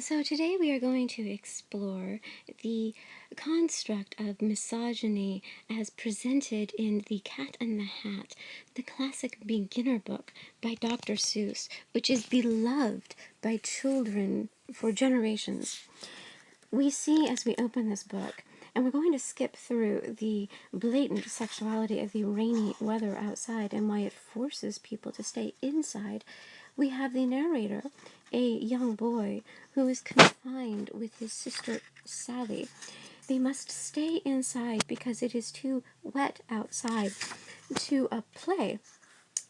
So today we are going to explore the construct of misogyny as presented in The Cat and the Hat, the classic beginner book by Dr. Seuss, which is beloved by children for generations. We see as we open this book, and we're going to skip through the blatant sexuality of the rainy weather outside and why it forces people to stay inside. We have the narrator, a young boy who is confined with his sister Sally. They must stay inside because it is too wet outside to play.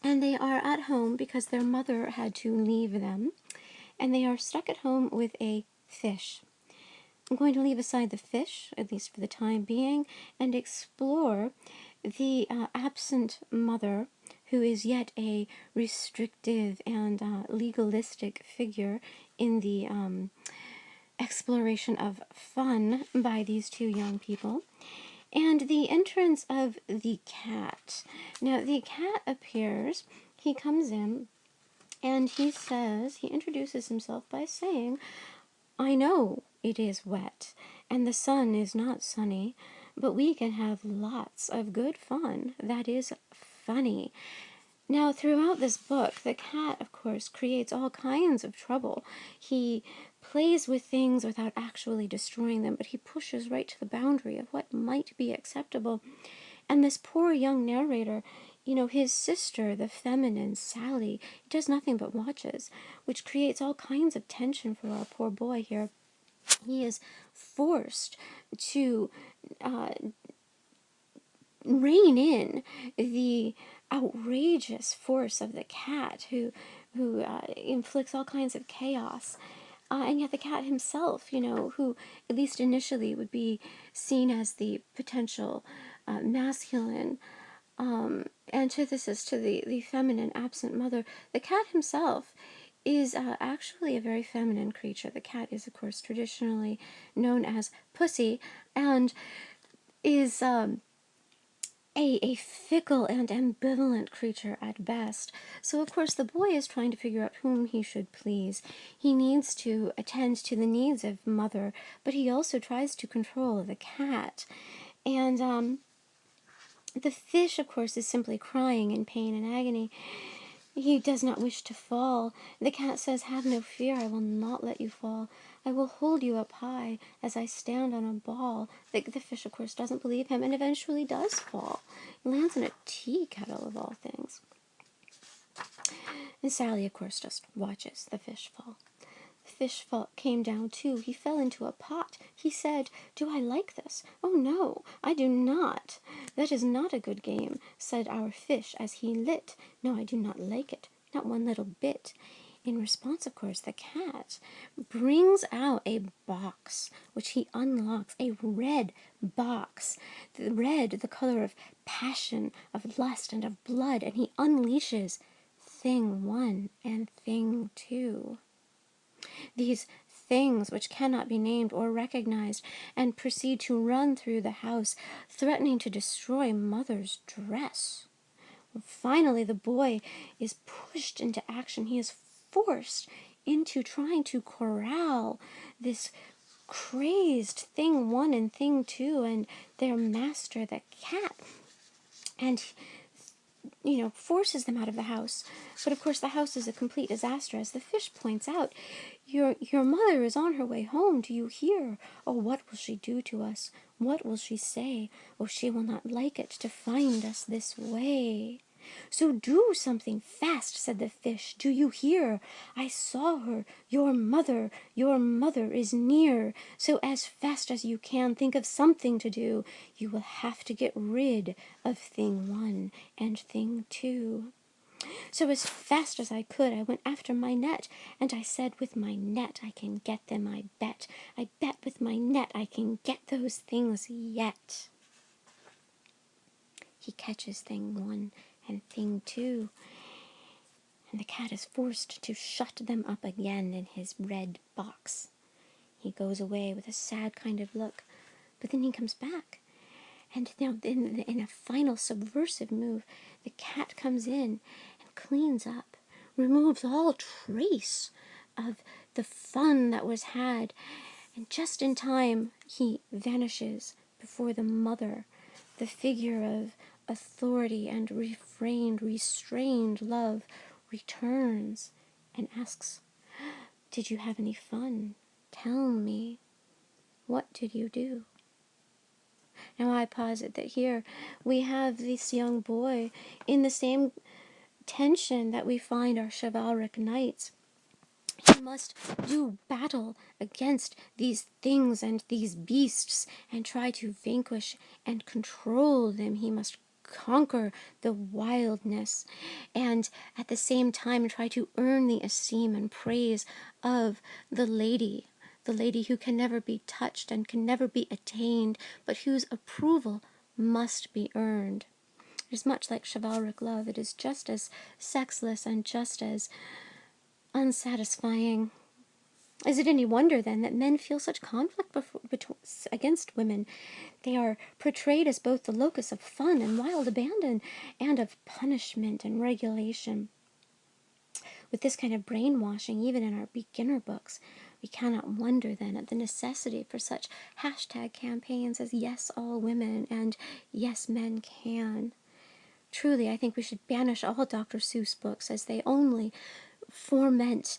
And they are at home because their mother had to leave them. And they are stuck at home with a fish. I'm going to leave aside the fish, at least for the time being, and explore the absent mother, who is yet a restrictive and legalistic figure in the exploration of fun by these two young people, and the entrance of the cat. Now, the cat appears, he comes in, and he introduces himself by saying, "I know it is wet, and the sun is not sunny, but we can have lots of good fun that is funny." Now, throughout this book, the cat, of course, creates all kinds of trouble. He plays with things without actually destroying them, but he pushes right to the boundary of what might be acceptable. And this poor young narrator, his sister, the feminine Sally, does nothing but watches, which creates all kinds of tension for our poor boy here. He is forced to rein in the outrageous force of the cat, who inflicts all kinds of chaos. And yet the cat himself, who at least initially would be seen as the potential masculine antithesis to the feminine absent mother, the cat himself is actually a very feminine creature. The cat is, of course, traditionally known as Pussy, and is a fickle and ambivalent creature at best. So, of course, the boy is trying to figure out whom he should please. He needs to attend to the needs of mother, but he also tries to control the cat. And the fish, of course, is simply crying in pain and agony. He does not wish to fall. The cat says, "Have no fear, I will not let you fall. I will hold you up high as I stand on a ball." The fish, of course, doesn't believe him and eventually does fall. He lands in a tea kettle, of all things. And Sally, of course, just watches the fish fall. The fish came down too. He fell into a pot. He said, "Do I like this? Oh no, I do not. That is not a good game," said our fish as he lit. "No, I do not like it, not one little bit." In response, of course, the cat brings out a box, which he unlocks, a red box. The red, the color of passion, of lust, and of blood, and he unleashes Thing 1 and Thing 2. These things which cannot be named or recognized, and proceed to run through the house, threatening to destroy mother's dress. Finally, the boy is pushed into action. He is forced into trying to corral this crazed Thing 1 and Thing 2 and their master, the cat. And forces them out of the house. But of course the house is a complete disaster. As the fish points out, your mother is on her way home. Do you hear? Oh, what will she do to us? What will she say? Oh, she will not like it to find us this way. So do something fast, said the fish. Do you hear? I saw her. Your mother is near. So as fast as you can, think of something to do. You will have to get rid of Thing 1 and Thing 2. So as fast as I could, I went after my net, and I said, with my net I can get them, I bet. I bet with my net I can get those things yet. He catches Thing 1 and Thing 2, and the cat is forced to shut them up again in his red box. He goes away with a sad kind of look, but then he comes back. And now, in a final subversive move, the cat comes in and cleans up, removes all trace of the fun that was had. And just in time, he vanishes before the mother, the figure of authority and restrained love returns and asks, "Did you have any fun? Tell me, what did you do?" Now I posit that here we have this young boy in the same tension that we find our chivalric knights. He must do battle against these things and these beasts and try to vanquish and control them. He must conquer the wildness and at the same time try to earn the esteem and praise of the lady who can never be touched and can never be attained, but whose approval must be earned. It is much like chivalric love. It is just as sexless and just as unsatisfying. Is it any wonder, then, that men feel such conflict against women? They are portrayed as both the locus of fun and wild abandon, and of punishment and regulation. With this kind of brainwashing, even in our beginner books, we cannot wonder, then, at the necessity for such hashtag campaigns as Yes All Women and Yes Men Can. Truly, I think we should banish all Dr. Seuss books, as they only foment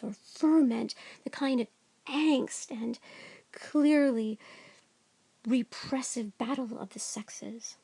or ferment the kind of angst and clearly repressive battle of the sexes.